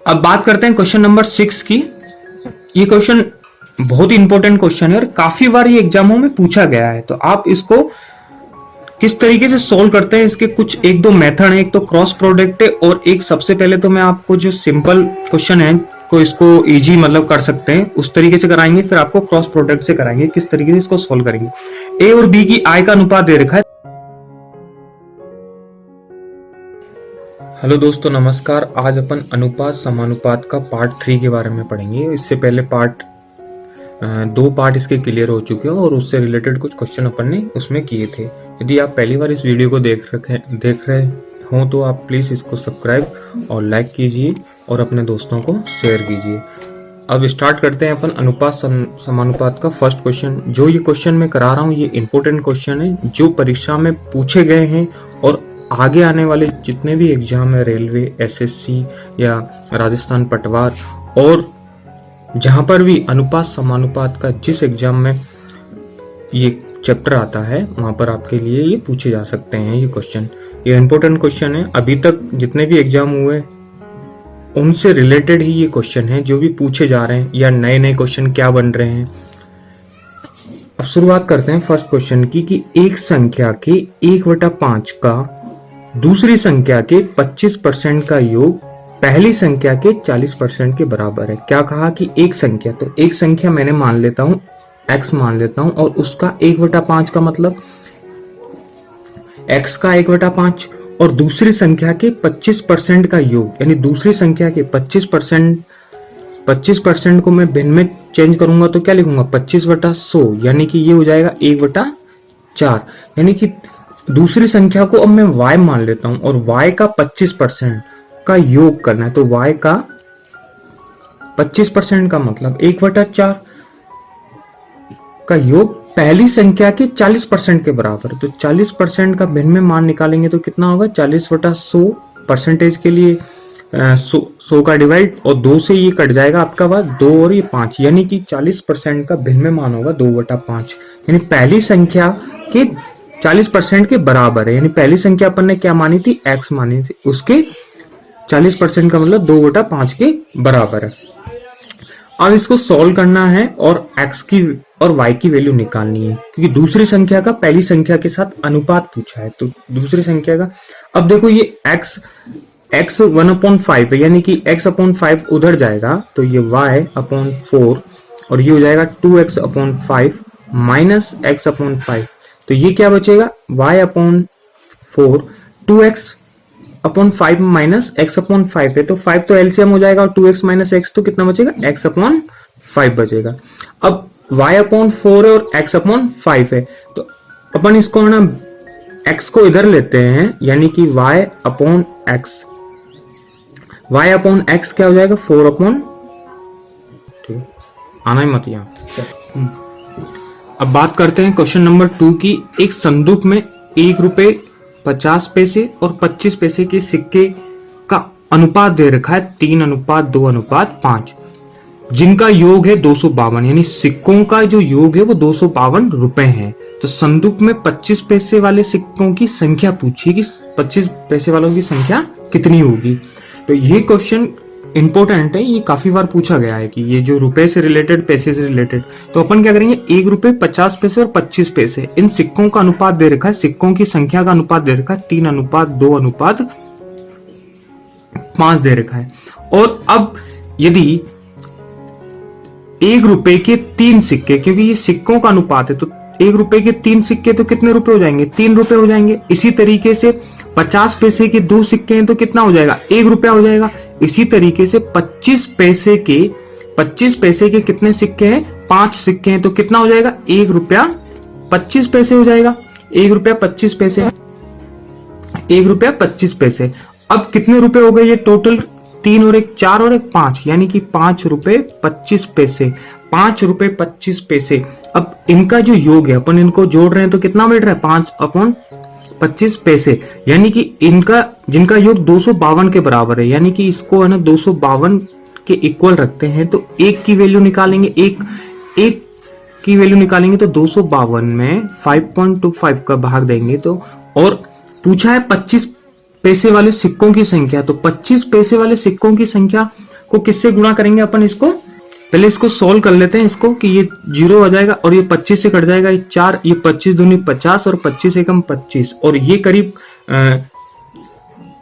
अब बात करते हैं क्वेश्चन नंबर 6 की। ये क्वेश्चन बहुत ही इंपॉर्टेंट क्वेश्चन है और काफी बार ये एग्जामों में पूछा गया है। तो आप इसको किस तरीके से सोल्व करते हैं, इसके कुछ एक दो मेथड है। एक तो क्रॉस प्रोडक्ट है और एक सबसे पहले तो मैं आपको जो सिंपल क्वेश्चन है को इसको इजी मतलब कर सकते हैं उस तरीके से कराएंगे, फिर आपको क्रॉस प्रोडक्ट से कराएंगे किस तरीके से इसको सोल्व करेंगे। ए और बी की आय का अनुपात दे रखा है। हेलो दोस्तों, नमस्कार। आज अपन अनुपात समानुपात का पार्ट 3 के बारे में पढ़ेंगे। इससे पहले दो पार्ट इसके क्लियर हो चुके हैं और उससे रिलेटेड कुछ क्वेश्चन अपन ने उसमें किए थे। यदि आप पहली बार इस वीडियो को देख रहे हो तो आप प्लीज इसको सब्सक्राइब और लाइक कीजिए और अपने दोस्तों को शेयर कीजिए। अब स्टार्ट करते हैं अपन अनुपात समानुपात का फर्स्ट क्वेश्चन। जो ये क्वेश्चन मैं करा रहा हूँ ये इंपॉर्टेंट क्वेश्चन है जो परीक्षा में पूछे गए हैं और आगे आने वाले जितने भी एग्जाम है, रेलवे, एसएससी या राजस्थान पटवार, और जहां पर भी अनुपात समानुपात का जिस एग्जाम में ये चैप्टर आता है वहां पर आपके लिए ये पूछे जा सकते हैं। ये क्वेश्चन ये इंपॉर्टेंट क्वेश्चन है। अभी तक जितने भी एग्जाम हुए उनसे रिलेटेड ही ये क्वेश्चन है जो भी पूछे जा रहे हैं या नए नए क्वेश्चन क्या बन रहे हैं। अब शुरुआत करते हैं फर्स्ट क्वेश्चन की कि एक संख्या के 1/5 का दूसरी संख्या के 25% का योग पहली संख्या के 40% के बराबर है। क्या कहा कि एक संख्या, तो एक संख्या मैंने मान लेता हूं, x मान लेता हूं, और उसका 1/5 का मतलब x का 1/5 और दूसरी संख्या के 25% का योग, यानी दूसरी संख्या के 25% को मैं भिन्न में चेंज करूंगा तो क्या लिखूंगा 25/100, यानी कि ये हो जाएगा 1/4। यानी कि दूसरी संख्या को अब मैं y मान लेता हूं और y का 25% का योग करना है। तो y का 25% का मतलब 1/4 का योग पहली संख्या के 40% के बराबर। तो 40% का भिन्न में मान निकालेंगे तो कितना होगा 40/100। परसेंटेज के लिए 100 का डिवाइड और 2 से ये कट जाएगा आपका बात 2 और ये 5, यानी कि 40% का भिन्न में मान होगा 2/5, यानी पहली संख्या के 40% के बराबर है। यानी पहली संख्या अपन ने क्या मानी थी, x मानी थी, उसके 40% का मतलब 2/5 के बराबर है। अब इसको सॉल्व करना है और x की और y की वैल्यू निकालनी है, क्योंकि दूसरी संख्या का पहली संख्या के साथ अनुपात पूछा है। तो दूसरी संख्या का अब देखो ये x 1/5 है, यानी कि x/5 उधर जाएगा तो ये y/4 और ये हो जाएगा 2x/5 माइनस x/5। तो ये क्या बचेगा y/4 2x/5 माइनस x/5 है, तो 5 तो एलसीएम हो जाएगा और 2x माइनस x तो कितना बचेगा x/5 बचेगा। अब y/4 है और x/5 है, तो अपन इसको ना x को इधर लेते हैं, यानी कि y/x क्या हो जाएगा 4/, ठीक आना ही मत यहाँ। अब बात करते हैं क्वेश्चन नंबर 2 की। एक संदूक में 1 रुपए 50 पैसे और 25 पैसे के सिक्के का अनुपात दे रखा है 3:2:5, जिनका योग है 252, यानी सिक्कों का जो योग है वो 252 रुपए है। तो संदूक में 25 पैसे वाले सिक्कों की संख्या पूछी कि 25 पैसे वालों की संख्या कितनी होगी। तो ये क्वेश्चन इंपॉर्टेंट है, ये काफी बार पूछा गया है कि ये जो रुपए से रिलेटेड, पैसे से रिलेटेड। तो अपन क्या करेंगे 1 रुपए 50 पैसे और 25 पैसे, इन सिक्कों का अनुपात दे रखा है, सिक्कों की संख्या का अनुपात दे रखा है 3:2:5 दे रखा है। और अब यदि 1 रुपए के 3 सिक्के, क्योंकि ये सिक्कों का अनुपात है, तो 1 रुपए के 3 सिक्के तो कितने रुपए हो जाएंगे 3 रुपए हो जाएंगे। इसी तरीके से 50 पैसे के 2 सिक्के हैं तो कितना हो जाएगा 1 रुपया हो जाएगा। इसी तरीके से 25 पैसे के कितने सिक्के हैं 5 सिक्के हैं, तो कितना हो जाएगा 1 रुपया 25 पैसे हो जाएगा। 1 रुपया 25 पैसे, 1 रुपया 25 पैसे। अब कितने रुपए हो गए ये टोटल 3 और 1 4 और 1 5, यानी कि 5 रुपए 25 पैसे, 5 रुपए 25 पैसे। अब इनका जो योग है अपन इनको जोड़ रहे हैं तो कितना मिल रहा है 5/25 पैसे, यानी कि इनका जिनका योग 252 के बराबर है, यानी कि इसको है ना 252 के इक्वल रखते हैं। तो एक की वैल्यू निकालेंगे, एक की वैल्यू निकालेंगे तो 252 में 5.25 का भाग देंगे तो, और पूछा है 25 पैसे वाले सिक्कों की संख्या, तो 25 पैसे वाले सिक्कों की संख्या को किससे गुणा करेंगे अपन इसको, पहले इसको सोल्व कर लेते हैं इसको कि ये 0 हो जाएगा और ये 25 से कट जाएगा, ये 4, ये 25 दूनी 50 और 25 एकम 25 और ये करीब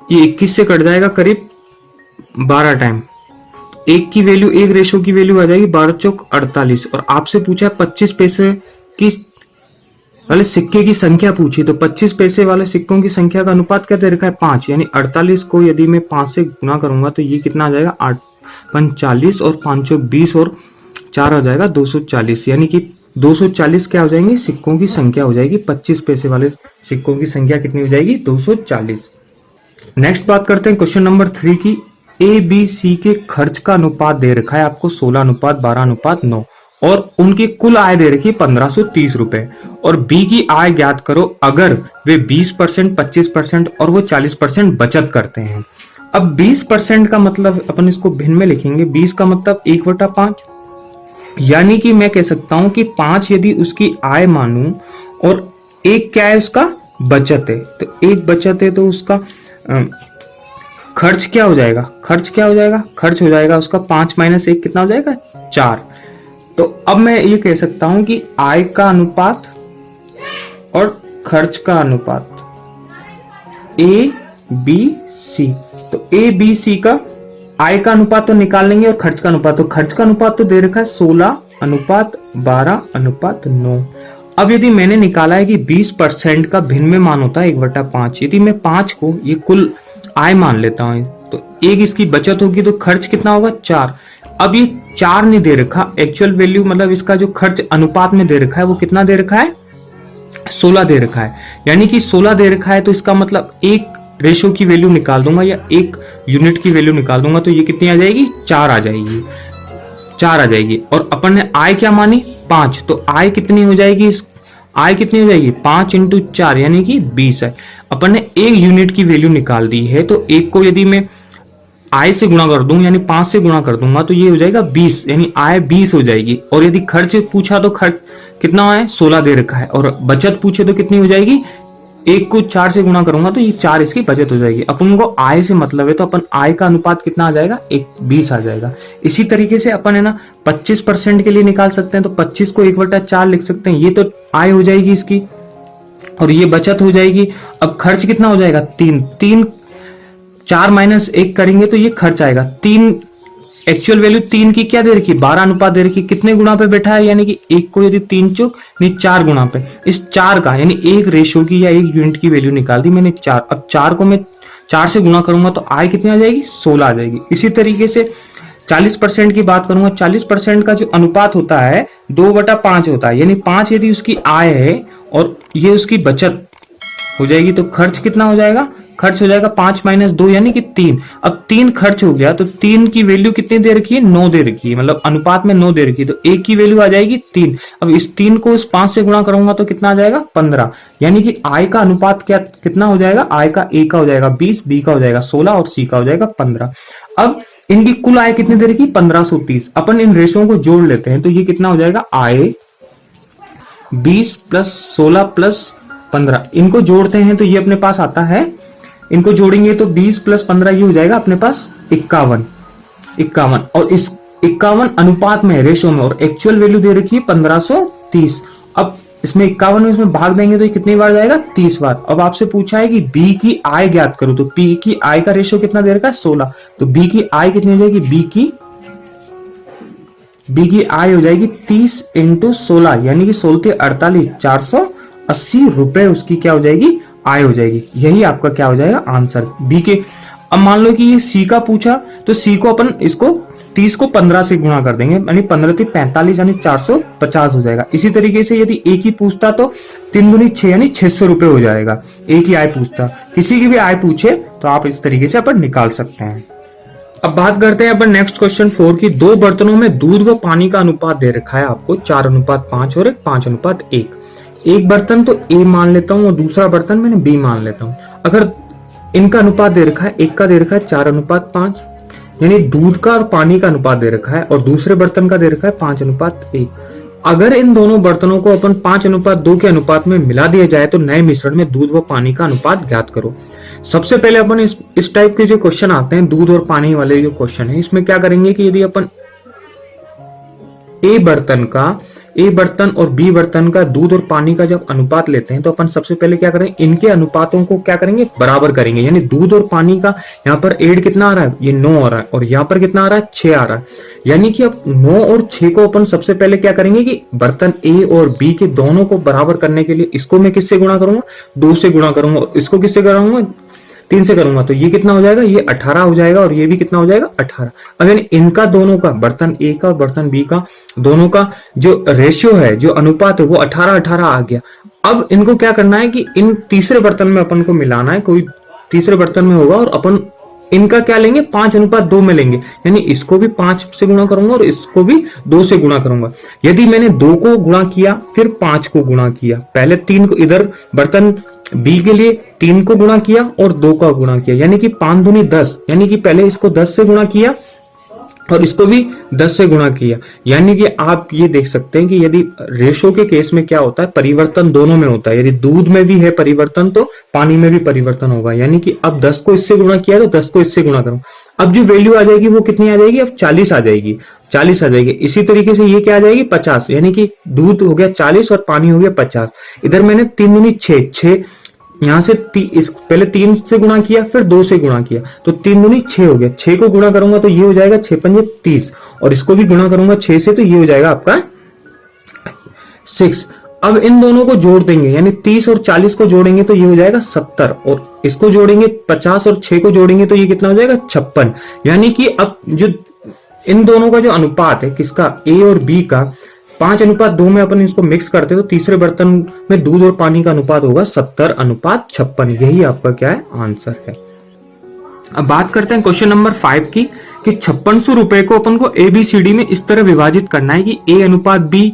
ये 21 से कट जाएगा करीब 12 टाइम। एक की वैल्यू, एक रेशो की वैल्यू आ जाएगी 12 चौक 48 और आपसे पूछा है 25 पैसे की वाले सिक्के की संख्या पूछी, तो 25 पैसे वाले सिक्कों की संख्या का अनुपात क्या दे रखा है 5, यानी 48 को यदि मैं 5 से गुना करूंगा तो ये कितना आ जाएगा 8 45 और 5 चौक 20 और 4 हो जाएगा 240, यानी कि 240 क्या हो जाएंगे सिक्कों की संख्या हो जाएगी। 25 पैसे वाले सिक्कों की संख्या कितनी हो जाएगी 240। नेक्स्ट बात करते हैं क्वेश्चन नंबर 3 की। ए बी सी के खर्च का अनुपात दे रखा है आपको 16:12:9 और उनकी कुल आय दे रखी है 1530 रुपए और बी की आय ज्ञात करो अगर वे 20%, 25% और वो 40% बचत करते हैं। अब 20% का मतलब अपन इसको भिन्न में लिखेंगे, 20 का मतलब 1/5, यानी कि मैं कह सकता हूं कि 5 यदि उसकी आय मानूं और 1 क्या है उसका बचत है, तो 1 बचत है तो उसका खर्च क्या हो जाएगा, खर्च हो जाएगा उसका 5 - 1 कितना हो जाएगा 4। तो अब मैं ये कह सकता हूं कि आय का अनुपात और खर्च का अनुपात ए बी सी, तो ए बी सी का आय का अनुपात तो निकाल लेंगे और खर्च का अनुपात, तो खर्च का अनुपात तो दे रखा है 16:12:9। अब यदि मैंने निकाला है कि 20% का भिन्न में मान होता है 1/5, यदि मैं 5 को ये कुल आय मान लेता हूं तो 1 इसकी बचत होगी तो खर्च कितना होगा 4। अब ये 4 नहीं दे रखा, एक्चुअल वैल्यू मतलब इसका जो खर्च अनुपात में दे रखा है वो कितना दे रखा है 16 दे रखा है, यानी कि 16 दे रखा है तो इसका मतलब 1 रेशो की वैल्यू निकाल दूंगा या 1 यूनिट की वैल्यू निकाल दूंगा तो ये कितनी आ जाएगी 4 आ जाएगी, 4 आ जाएगी। और अपन ने आय क्या मानी 5, तो आय कितनी हो जाएगी, आय कितनी हो जाएगी 5 × 4 यानी कि 20 है। अपन ने 1 यूनिट की वैल्यू निकाल दी है तो 1 को यदि मैं आय से गुणा कर दूं यानी 5 से गुणा कर दूंगा तो ये हो जाएगा 20, यानी आय 20 हो जाएगी। और यदि खर्च पूछा तो खर्च कितना है 16 दे रखा है और बचत पूछे तो कितनी हो जाएगी, 1 को 4 से गुणा करूंगा तो ये 4 इसकी बचत हो जाएगी। अपन को आय से मतलब है तो अपन आय का अनुपात कितना आ जाएगा 20 आ जाएगा। इसी तरीके से अपन है ना 25% के लिए निकाल सकते हैं तो 25 को 1/4 लिख सकते हैं, ये तो आय हो जाएगी इसकी और ये बचत हो जाएगी। अब खर्च कितना हो जाएगा 3, 4 - 1 करेंगे तो ये खर्च आएगा 3, एक्चुअल वैल्यू 3 की क्या दे रखी 12 दे रखी, कितने गुणा पे बैठा है यानी कि 1 को यदि 3 चौक नहीं 4 गुणा पे, इस 4 का यानी 1 रेशो की या 1 यूनिट की वैल्यू निकाल दी मैंने 4। अब 4 को मैं 4 से गुणा करूंगा तो आय कितनी आ जाएगी 16 आ जाएगी। इसी तरीके से 40% की बात करूंगा, 40% का जो अनुपात होता है 2/5 होता है, यानी 5 यदि उसकी आय है और ये उसकी बचत हो जाएगी तो खर्च कितना हो जाएगा, खर्च हो जाएगा 5 - 2 यानी कि 3। अब 3 खर्च हो गया तो 3 की वैल्यू कितनी दे रखी है 9 दे रखी है, मतलब अनुपात में 9 दे रखी है तो 1 की वैल्यू आ जाएगी 3। अब इस 3 को इस 5 से गुणा करूंगा तो कितना आ जाएगा 15, यानी कि आय का अनुपात क्या कितना हो जाएगा, आय का ए का हो जाएगा 20, बी का हो जाएगा 16 और सी का हो जाएगा 15। अब इनकी कुल आय कितनी दे रखी 1530। अपन इन रेशों को जोड़ लेते हैं तो ये कितना हो जाएगा आय 20 + 16 + 15, इनको जोड़ते हैं तो ये अपने पास आता है, इनको जोड़ेंगे तो 20 + 15 ये हो जाएगा अपने पास 51 और इस 51 अनुपात में रेशो में और एक्चुअल वैल्यू दे रखी है 1530। अब इसमें 51 में इसमें भाग देंगे तो ये कितनी बार जाएगा 30 बार। अब आपसे पूछा है कि बी की आय ज्ञात करो, तो बी की आय का रेशो कितना दे रखा है 16, तो बी की आय कितनी हो जाएगी, बी की आय हो जाएगी 30 × 16 यानी कि 16 × 48 480 रुपए उसकी क्या हो जाएगी आय हो जाएगी। यही आपका क्या हो जाएगा आंसर बी के। अब मान लो कि ये सी का पूछा तो सी को अपन इसको 30 को 15 से गुणा कर देंगे यानी 15 × 45 यानी 450 हो जाएगा। इसी तरीके से यदि एक ही पूछता तो 3 दूनी 6 यानी 600 रुपए हो जाएगा। एक ही आय पूछता, किसी की भी आय पूछे तो आप इस तरीके से अपन निकाल सकते हैं। अब बात करते हैं अपन नेक्स्ट क्वेश्चन 4 की। 2 बर्तनों में दूध व पानी का अनुपात दे रखा है आपको 4:5 और 5:1। एक बर्तन तो ए मान लेता हूं और दूसरा बर्तन मैंने बी मान लेता हूं। अगर इनका अनुपात दे रखा है, एक का दे रखा है 4:5 यानी दूध का और पानी का अनुपात दे रखा है और दूसरे बर्तन का दे रखा है 5:1। अगर इन दोनों बर्तनों को अपन 5:2 के अनुपात में मिला दिया जाए तो नए मिश्रण में दूध व पानी का अनुपात ज्ञात करो। सबसे पहले अपन इस टाइप के जो क्वेश्चन आते हैं, दूध और पानी वाले जो क्वेश्चन है, इसमें क्या करेंगे कि यदि अपन ए बर्तन और बी बर्तन का दूध और पानी का जब अनुपात लेते हैं तो अपन सबसे पहले क्या करेंगे, इनके अनुपातों को क्या करेंगे, बराबर करेंगे। यानी दूध और पानी का यहाँ पर एड कितना आ रहा है, ये 9 आ रहा है, और यहाँ पर कितना आ रहा है, 6 आ रहा है। यानी कि अब 9 और 6 को अपन सबसे पहले क्या करेंगे कि बर्तन ए और बी के दोनों को बराबर करने के लिए इसको मैं किससे गुणा करूंगा, 2 से गुणा करूंगा, और इसको किससे करूंगा, 3 से करूंगा। तो ये कितना हो जाएगा, ये 18 हो जाएगा, और ये भी कितना हो जाएगा, 18। अब यानी इनका दोनों का, बर्तन ए का और बर्तन बी का दोनों का जो रेशियो है, जो अनुपात है, वो 18-18 आ गया। अब इनको क्या करना है कि इन तीसरे बर्तन में अपन को मिलाना है, कोई तीसरे बर्तन में होगा, और अपन इनका क्या लेंगे, 5:2 में लेंगे। यानी इसको भी 5 से गुणा करूंगा और इसको भी 2 से गुणा करूंगा। यदि मैंने 2 को गुणा किया फिर 5 को गुणा किया, पहले 3 को, इधर बर्तन बी के लिए 3 को गुणा किया और 2 का गुणा किया, यानी कि 5 दूनी 10, यानी कि पहले इसको 10 से गुणा किया और इसको भी 10 से गुणा किया। यानी कि आप ये देख सकते हैं कि यदि रेशो के केस में क्या होता है, परिवर्तन दोनों में होता है। यदि दूध में भी है परिवर्तन तो पानी में भी परिवर्तन होगा। यानी कि अब 10 को इससे गुणा किया तो 10 को इससे गुणा करूं, अब जो वैल्यू आ जाएगी वो कितनी आ जाएगी, अब 40 आ जाएगी, 40 आ जाएगी। इसी तरीके से ये क्या आ जाएगी, 50, यानी कि दूध हो गया 40 और पानी हो गया 50। इधर मैंने 3 दूनी 6, यहां से पहले 3 से गुणा किया फिर 2 से गुणा किया, तो 3 दूनी 6 हो गया। 6 को गुणा करूंगा तो ये हो जाएगा 6 पंजे 30, और इसको भी गुणा करूंगा 6 से तो ये हो जाएगा आपका 6। अब इन दोनों को जोड़ देंगे, यानी 30 और 40 को जोड़ेंगे तो ये हो जाएगा 70, और इसको जोड़ेंगे 50 और 6 को जोड़ेंगे तो ये कितना हो जाएगा 56। यानी कि अब जो इन दोनों का जो अनुपात है, किसका, ए और बी का, 5:2 में अपन इसको मिक्स करते तो तीसरे बर्तन में दूध और पानी का अनुपात होगा 70:56। यही आपका क्या है, आंसर है। अब बात करते हैं क्वेश्चन नंबर 5 की, कि 5600 रुपए को अपन को ABCD में इस तरह विभाजित करना है कि A:B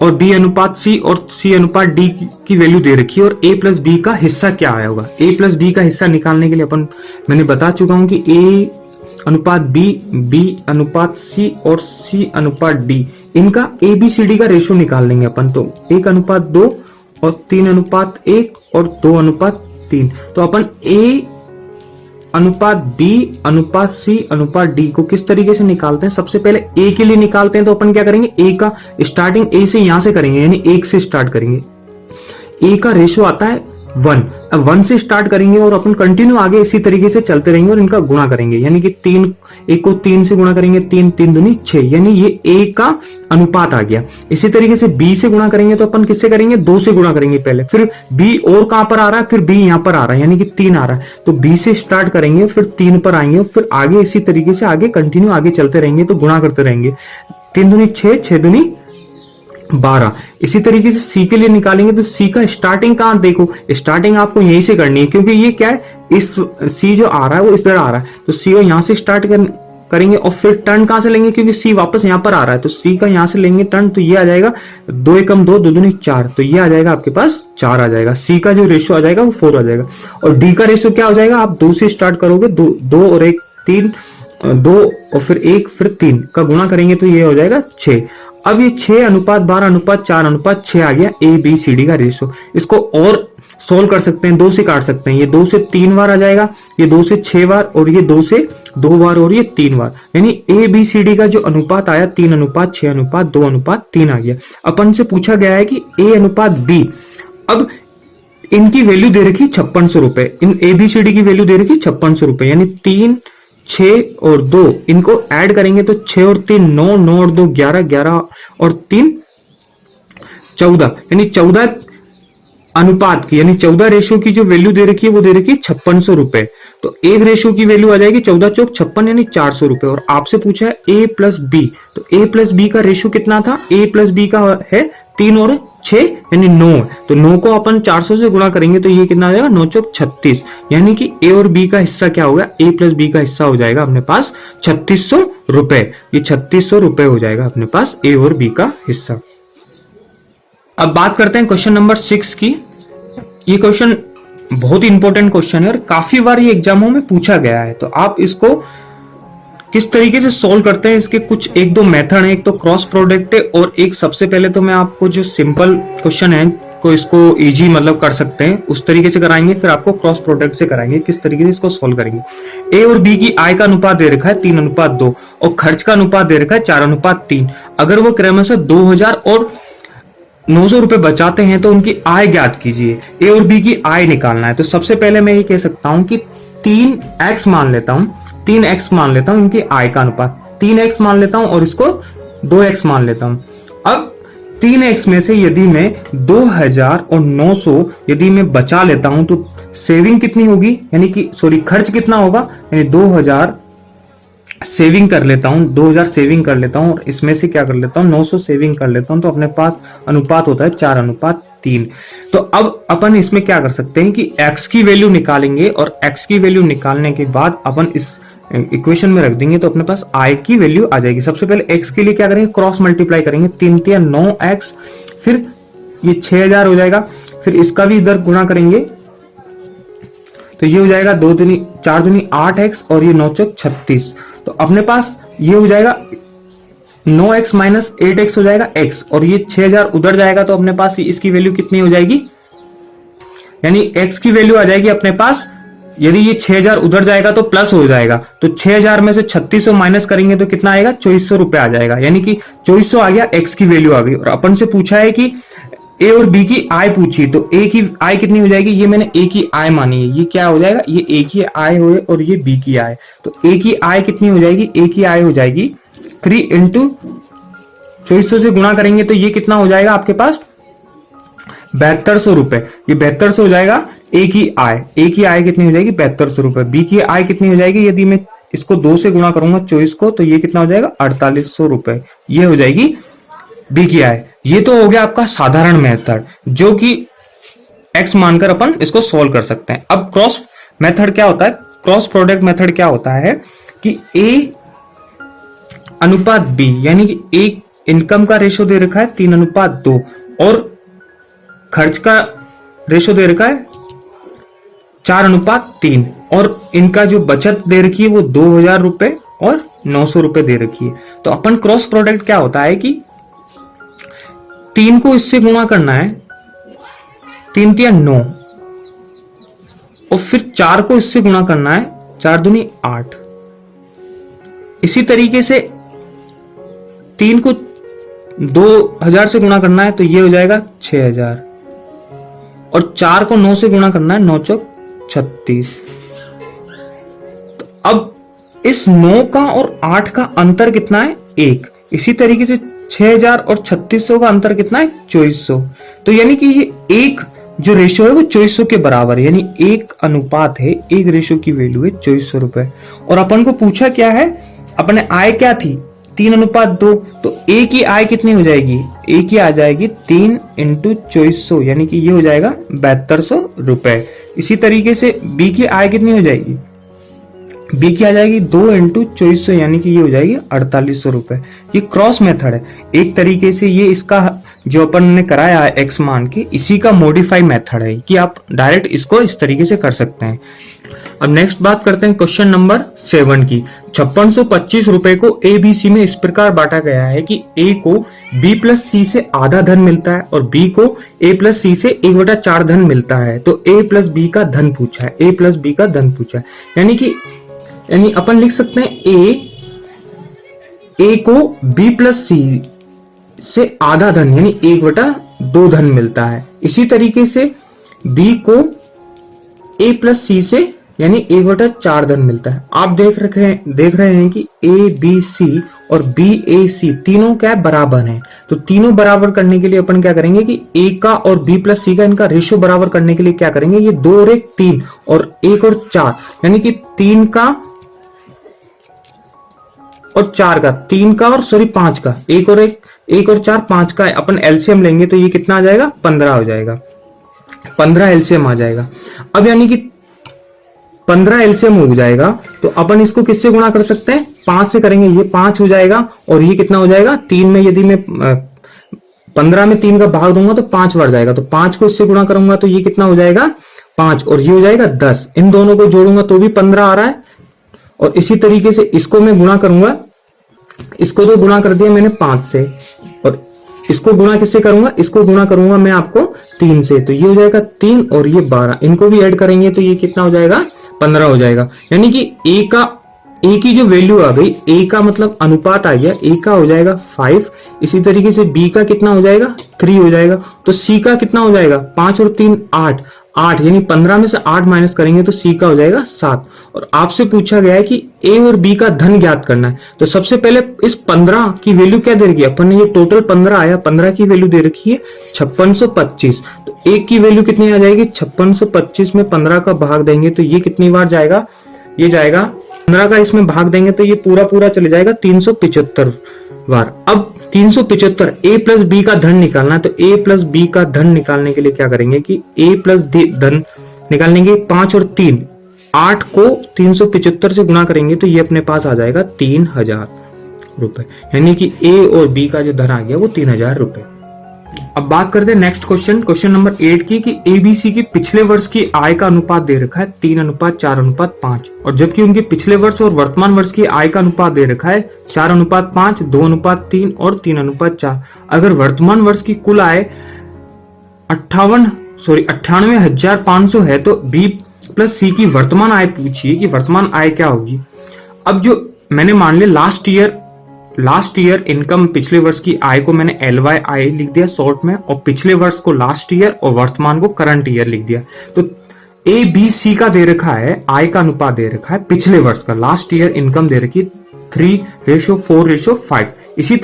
और B:C और C:D की वैल्यू दे रखी है, और A+B का हिस्सा क्या आया होगा। A+B का हिस्सा निकालने के लिए मैंने बता चुका हूं कि A:B, B:C और C:D, इनका ABCD का रेशो निकाल लेंगे अपन। तो 1:2 और 3:1 और 2:3। तो अपन A:B:C:D को किस तरीके से निकालते हैं, सबसे पहले A के लिए निकालते हैं तो अपन क्या करेंगे, A का स्टार्टिंग A से यहां से करेंगे, यानी 1 से स्टार्ट करेंगे। A का रेशो आता है 1, अब 1 से स्टार्ट करेंगे और अपन कंटिन्यू आगे इसी तरीके से चलते रहेंगे और इनका गुणा करेंगे। यानी कि 1 को 3 से गुणा करेंगे, 3 दूनी 6, यानी ये A का अनुपात आ गया। इसी तरीके से B से गुणा करेंगे तो अपन किससे करेंगे, 2 से गुणा करेंगे पहले, फिर B और कहां पर आ रहा है, फिर B यहां पर आ रहा है, यानी कि 3 आ रहा है, तो B से स्टार्ट करेंगे, फिर 3 पर आएंगे, फिर आगे इसी तरीके से आगे कंटिन्यू आगे चलते रहेंगे, तो गुणा करते रहेंगे। 3 दूनी 6, 6 दूनी 12। इसी तरीके से C के लिए निकालेंगे तो C का स्टार्टिंग कहां, देखो स्टार्टिंग आपको यहीं से करनी है, क्योंकि ये क्या है, इस C जो आ रहा है वो इस तरह आ रहा है, तो C को यहां से स्टार्ट करेंगे और फिर टर्न कहां से लेंगे, क्योंकि C वापस यहां पर आ रहा है, तो C का यहां से लेंगे टर्न, तो ये आ जाएगा 2 एकम 2, 2 दूनी 4, तो ये आ जाएगा आपके पास 4 आ जाएगा। C का जो रेशियो आ जाएगा वो 4 आ जाएगा। और D का रेशियो क्या हो जाएगा, आप 2 से स्टार्ट करोगे, 2 और 1 3, 2 और फिर 1 फिर 3 का गुणा करेंगे तो ये हो जाएगा 6। अब ये 6:12:4:6 आ गया ABCD का रेशियो। इसको और सोल्व कर सकते हैं, 2 से काट सकते हैं, ये 2 से 3 बार आ जाएगा, ये 2 से 6 बार, और ये 2 से 2 बार, और ये 3 बार, यानी ABCD का जो अनुपात आया 3:6:2:3 आ गया। अपन से पूछा गया है कि A:B। अब इनकी वैल्यू दे रखी 5600 रुपए, इन ABCD की वैल्यू दे रखी 5600 रुपए, यानी 3, 6 और 2 इनको ऐड करेंगे तो 6 और 3 9, 9 और 2 11, 11 और 3 14, यानी 14 अनुपात की, यानी 14 रेशियो की जो वैल्यू दे रखी है वो दे रखी है 5600 रुपए। तो एक रेशियो की वैल्यू आ जाएगी 14 चौक 56, यानी 400 रुपए। और आपसे पूछा है A+B, तो A+B का रेशियो कितना था, A+B का है 3 और 6, यानी 9, तो 9 को अपन 400 से गुणा करेंगे तो ये कितना आ जाएगा, 9 चौक 36, यानी कि A और B का हिस्सा क्या होगा, A+B का हिस्सा हो जाएगा अपने पास 3600 रुपए। ये 3600 रुपए हो जाएगा अपने पास A और B का हिस्सा। अब बात करते हैं क्वेश्चन नंबर 6 की। ये क्वेश्चन बहुत ही इंपॉर्टेंट क्वेश्चन है और काफी बार ये एग्जामों में पूछा गया है, तो आप इसको किस तरीके से सॉल्व करते हैं इसके कुछ एक दो मेथड है। एक तो क्रॉस प्रोडक्ट है और एक सबसे पहले तो मैं आपको जो सिंपल क्वेश्चन है को इसको इजी मतलब कर सकते हैं उस तरीके से कराएंगे, फिर आपको क्रॉस प्रोडक्ट से कराएंगे किस तरीके से इसको सॉल्व करेंगे। ए और बी की आय का अनुपात दे रखा है 3:2 और खर्च का अनुपात दे रखा है 4:3। अगर वो क्रमशः 2000 और 900 रुपए बचाते हैं तो उनकी आय ज्ञात कीजिए। ए और बी की आय निकालना है। तो सबसे पहले मैं ये कह सकता हूं कि 3x मान लेता हूं, 3x मान लेता हूं इनकी आय का अनुपात, 3x मान लेता हूं और इसको 2x मान लेता हूं। अब 3x में से यदि मैं 2000 और 900 यदि मैं बचा लेता हूं तो सेविंग कितनी होगी, यानी कि सॉरी खर्च कितना होगा, यानी 2000 सेविंग कर लेता हूं, 2000 सेविंग कर लेता हूं और इसमें से क्या कर लेता हूं 900 सेविंग कर लेता हूं, तो अपने पास अनुपात होता है 4:3। तो अब अपन इसमें क्या कर सकते हैं कि x की वैल्यू निकालेंगे और x की वैल्यू निकालने के बाद अपन इस इक्वेशन में रख देंगे तो अपने पास आय की वैल्यू आ जाएगी। सबसे पहले x के लिए क्या करेंगे, क्रॉस मल्टीप्लाई करेंगे, 3 9x, फिर ये 6000 हो जाएगा, फिर इसका भी इधर गुणा करेंगे तो ये हो जाएगा 2 दूनी 4 दूनी 8x और ये 9 चौक 36। तो अपने पास ये हो जाएगा 9x माइनस 8x हो जाएगा x और ये 6000 उधर जाएगा तो अपने पास इसकी वैल्यू कितनी हो जाएगी, यानी x की वैल्यू आ जाएगी अपने पास, यदि ये 6000 उधर जाएगा तो प्लस हो जाएगा, तो 6000 में से 3600 माइनस करेंगे तो कितना आएगा 2400 रुपए आ जाएगा, यानी कि 2400 आ गया, x की वैल्यू आ गई। और अपन से पूछा है कि ए और बी की आय पूछी, तो ए की आय कितनी हो जाएगी, ये मैंने ए की आय मानी है, ये क्या हो जाएगा, ये ए की आय हो और ये बी की आय, तो ए की आय कितनी हो जाएगी, ए की आय हो जाएगी 3 इंटू 2400 से गुणा करेंगे तो ये कितना हो जाएगा आपके पास 7200 रुपए, ये 7200 हो जाएगा ए की आय। ए की आय कितनी हो जाएगी 7200 रुपए। बी की आय कितनी हो जाएगी, यदि मैं इसको 2 से गुणा करूंगा 24 को तो ये कितना हो जाएगा 4800 रुपए, ये हो जाएगी बी की आय। ये तो हो गया आपका साधारण मेथड जो कि x मानकर अपन इसको सोल्व कर सकते हैं। अब क्रॉस मेथड क्या होता है, क्रॉस प्रोडक्ट मेथड क्या होता है कि a अनुपात b, यानी कि एक इनकम का रेशो दे रखा है 3:2 और खर्च का रेशो दे रखा है 4:3 और इनका जो बचत दे रखी है वो 2000 रुपए और 900 रुपए दे रखी है। तो अपन क्रॉस प्रोडक्ट क्या होता है कि 3 को इससे गुणा करना है, 3 3 9 और फिर 4 को इससे गुणा करना है, 4 दूनी 8। इसी तरीके से 3 को 2000 से गुणा करना है तो ये हो जाएगा 6000 और 4 को 9 से गुणा करना है, 9 चौक 36। तो अब इस 9 का और 8 का अंतर कितना है 1। इसी तरीके से 6000 और 3600 का अंतर कितना है 2400। तो यानी कि ये एक जो रेशो है वो 2400 के बराबर है, यानी एक अनुपात है, एक रेशो की वैल्यू है 2400 रुपए। और अपन को पूछा क्या है, अपने आय क्या थी 3:2, तो ए की आय कितनी हो जाएगी, ए की आ जाएगी 3 इंटू 2400, यानी कि ये हो जाएगा 7200 रुपए। इसी तरीके से बी की आय कितनी हो जाएगी, बी की आ जाएगी 2 इंटू 2400, यानी कि ये हो जाएगी 4800 रुपए। ये क्रॉस मेथड है एक तरीके से, ये इसका जो अपन ने कराया है एक्स मान के, इसी का मॉडिफाई मेथड है कि आप डायरेक्ट इसको इस तरीके से कर सकते हैं। अब नेक्स्ट बात करते हैं क्वेश्चन नंबर 7 की। 5625 रुपए को ए बी सी में इस प्रकार बांटा गया है कि ए को बी प्लस सी से आधा धन मिलता है और बी को ए प्लस सी से 1/4 धन मिलता है। तो ए प्लस बी का धन पूछा है, ए प्लस बी का धन पूछा है, यानी अपन लिख सकते हैं ए को बी प्लस सी से आधा धन यानी 1/2 धन मिलता है। इसी तरीके से बी को ए प्लस सी से यानी 1/4 धन मिलता है। आप देख रहे हैं कि ए बी सी और बी ए सी तीनों क्या बराबर हैं। तो तीनों बराबर करने के लिए अपन क्या करेंगे कि ए का और बी प्लस सी का इनका रेशियो बराबर करने के लिए क्या करेंगे, ये 2 और 1 3 और 1 और 4 यानी कि 3 का और 4 का, 3 का और 5 का, 1 और 4 5 का अपन एलसीएम लेंगे तो ये कितना आ जाएगा 15 हो जाएगा, 15 एलसीएम आ जाएगा। अब यानी कि 15 एलसीएम हो जाएगा तो अपन इसको किससे गुणा कर सकते हैं, 5 से करेंगे, ये 5 हो जाएगा और ये कितना हो जाएगा 3 में, यदि मैं 15 में 3 का भाग दूंगा तो 5 बढ़ जाएगा, तो 5 को इससे गुणा करूंगा तो ये कितना हो जाएगा 5 और ये हो जाएगा 10। इन दोनों को जोड़ूंगा तो भी 15 आ रहा है और इसी तरीके से इसको मैं गुणा करूंगा, इसको तो गुणा कर दिया मैंने 5 से, और इसको गुणा किससे करूंगा, इसको गुणा करूंगा मैं आपको 3 से, तो ये हो जाएगा 3 और ये 12, इनको भी ऐड करेंगे तो ये कितना हो जाएगा, 15 हो जाएगा। यानी कि ए की जो वैल्यू आ गई, ए का मतलब अनुपात आ गया, ए का हो जाएगा 5, इसी तरीके से बी का कितना हो जाएगा, 3 हो जाएगा, तो सी का कितना हो जाएगा, 5 और 3 8, यानी 15 में से 8 माइनस करेंगे तो सी का हो जाएगा 7। और आपसे पूछा गया है कि ए और बी का धन ज्ञात करना है, तो सबसे पहले इस 15 की वैल्यू क्या दे रखी है अपन ने, ये टोटल 15 आया, 15 की वैल्यू दे रखी है 5625, तो एक की वैल्यू कितनी आ जाएगी, 5625 में 15 का भाग देंगे तो ये कितनी बार जाएगा, ये जाएगा 15 का इसमें भाग देंगे तो ये पूरा पूरा चले जाएगा 375 बार। अब 375 ए प्लस बी का धन निकालना है, तो ए प्लस बी का धन निकालने के लिए क्या करेंगे कि ए प्लस धन निकालने के 5 और 3, 8 को 375 से गुणा करेंगे तो ये अपने पास आ जाएगा 3000 रुपए, यानी कि ए और बी का जो धन आ गया वो 3000 रुपए। अब बात करते हैं नेक्स्ट क्वेश्चन नंबर 8 की, कि एबीसी की पिछले वर्ष की आय का अनुपात दे रखा है 3:4:5, और जबकि उनके पिछले वर्ष और वर्तमान वर्ष की आय का अनुपात दे रखा है 4:5, 2:3 और 3:4। अगर वर्तमान वर्ष की कुल आय 98,500 है तो बी प्लस सी की वर्तमान आय पूछिए कि वर्तमान आय क्या होगी। अब जो मैंने मान लिया लास्ट ईयर इनकम, पिछले वर्ष की आय को मैंने LYI लिख दिया शॉर्ट में, और पिछले वर्ष को लास्ट ईयर और वर्तमान को करंट ईयर लिख दिया। तो ABC का दे रखा है, आय का अनुपात दे रखा है पिछले वर्ष का, लास्ट ईयर इनकम दे रखी है 3:4:5। इसी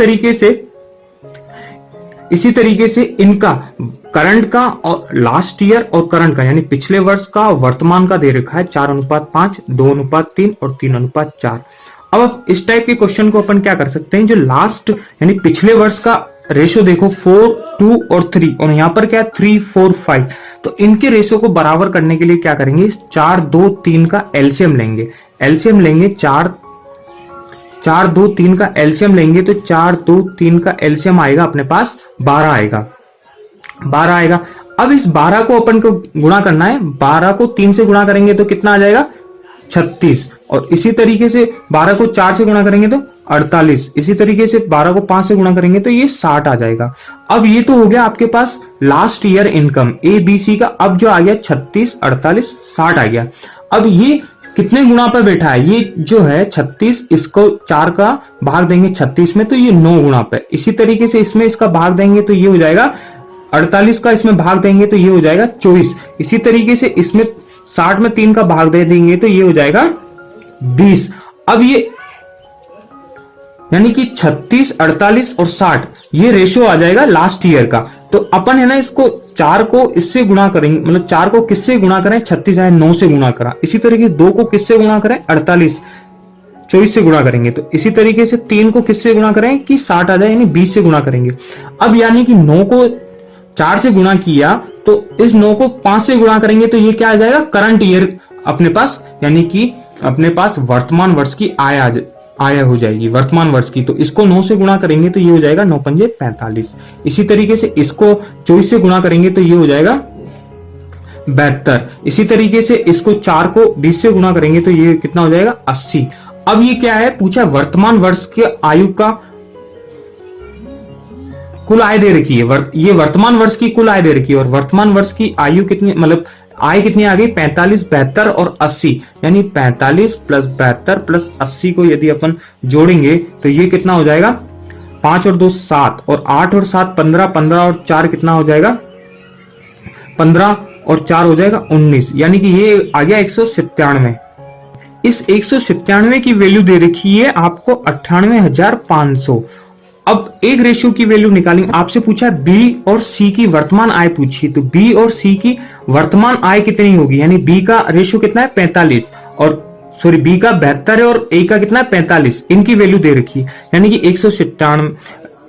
तरीके से इनका करंट का और लास्ट ईयर और करंट का, यानी पिछले वर्ष का वर्तमान का दे रखा है 4:5, 2:3 और 3:4। अब इस टाइप के क्वेश्चन को अपन क्या कर सकते हैं, जो लास्ट यानी पिछले वर्ष का रेशो देखो 4, 2 और 3, और यहाँ पर क्या 3, 4, 5, तो इनके रेशो को बराबर करने के लिए क्या करेंगे, 4, 2, 3 का एलसीएम लेंगे। 4, 2, 3 का एलसीएम लेंगे तो 4, 2, 3 का एलसीएम आएगा अपने पास 12 आएगा। अब इस 12 को अपन को गुणा करना है, 12 को 3 से गुणा करेंगे तो कितना आ जाएगा, 36, और इसी तरीके से 12 को 4 से गुणा करेंगे तो 48, इसी तरीके से 12 को 5 से गुणा करेंगे तो ये 60 आ जाएगा। अब ये तो हो गया आपके पास लास्ट ईयर इनकम ABC का। अब जो आ गया 36, 48, 60 आ गया। अब ये कितने गुणा पर बैठा है, ये जो है 36, इसको 4 का भाग देंगे 36 में तो ये 9 गुणा पे, इसी तरीके से इसमें इसका भाग देंगे तो ये हो जाएगा 48 का, इसमें भाग देंगे तो ये हो जाएगा 24, इसी तरीके से इसमें 60 में 3 का भाग दे देंगे तो ये हो जाएगा 20। अब ये यानी कि 36, 48 और 60 ये रेशियो आ जाएगा लास्ट ईयर का। तो अपन है ना इसको 4 को इससे गुणा करेंगे, मतलब 4 को किससे गुणा करें, 36 आए 9 से गुणा करा, इसी तरीके 2 को किससे गुणा करें, 48 24 से गुणा करेंगे, तो इसी तरीके से 3 को किससे गुणा करें कि 60 आ जाए, यानी 20 से गुणा करेंगे। अब यानी कि 9 को 4 से गुणा किया तो इस 9 को 5 से गुणा करेंगे तो ये क्या आ जाएगा, करंट ईयर अपने पास, यानी कि अपने पास वर्तमान वर्ष की आय हो जाएगी वर्तमान वर्ष की। तो इसको 9 से गुणा करेंगे तो ये हो जाएगा 9 पंजे 45, इसी तरीके से इसको 24 से गुणा करेंगे तो ये हो जाएगा 72, इसी तरीके से इसको 4 को 20 से गुणा करेंगे तो ये कितना हो जाएगा 80। अब ये क्या है, पूछा वर्तमान वर्ष के आयु का कुल आय दे रखी है, ये वर्तमान वर्ष की कुल आय दे रखी है, और वर्तमान वर्ष की आयु कितनी, मतलब आय कितनी आ गई 45, 72 और 80, यानी 45 प्लस 72 प्लस 80 को यदि अपन जोड़ेंगे तो ये कितना हो जाएगा, 5 और 2 7 और 8 और 7 15, 15 और 4 कितना हो जाएगा 15 और 4 हो जाएगा 19, यानी कि ये आ गया 197। इस 197 की वैल्यू दे रखी है आपको 98,500। अब एक रेशियो की वैल्यू निकालेंगे, आपसे पूछा है बी और सी की वर्तमान आय पूछी, तो बी और सी की वर्तमान आय कितनी होगी, यानी बी का रेशियो कितना है 45, और सॉरी बी का 72 है और ए का कितना है 45, इनकी वैल्यू दे रखी है, यानी कि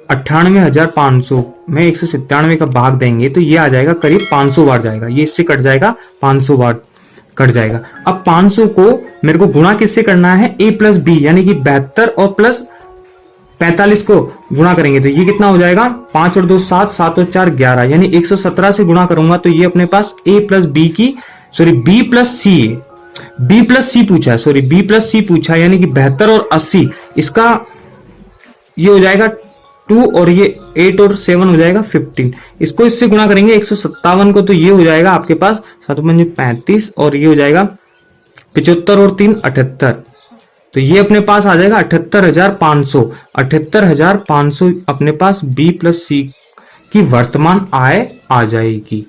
98,500 में 197 का भाग देंगे तो ये आ जाएगा करीब 500 बार जाएगा, ये इससे कट जाएगा 500 बार कट जाएगा। अब 500 को मेरे को गुणा किससे करना है, ए प्लस बी, यानी कि 72 और प्लस 45 को गुणा करेंगे तो ये कितना हो जाएगा, 5 और 2 7, 7 और 4 11, यानी 117 से गुणा करूंगा तो ये अपने पास ए प्लस बी की B plus C B plus C पूछा है, सॉरी बी प्लस सी पूछा है, यानी कि 72 और 80, इसका ये हो जाएगा 2 और ये 8 और 7 हो जाएगा 15। इसको इससे गुणा करेंगे 157 को, तो ये हो जाएगा आपके पास 7×35 और ये हो जाएगा 75 और 3 78। तो ये अपने पास आ जाएगा 78,500। 78,500 अपने पास बी प्लस सी की वर्तमान आय आ जाएगी।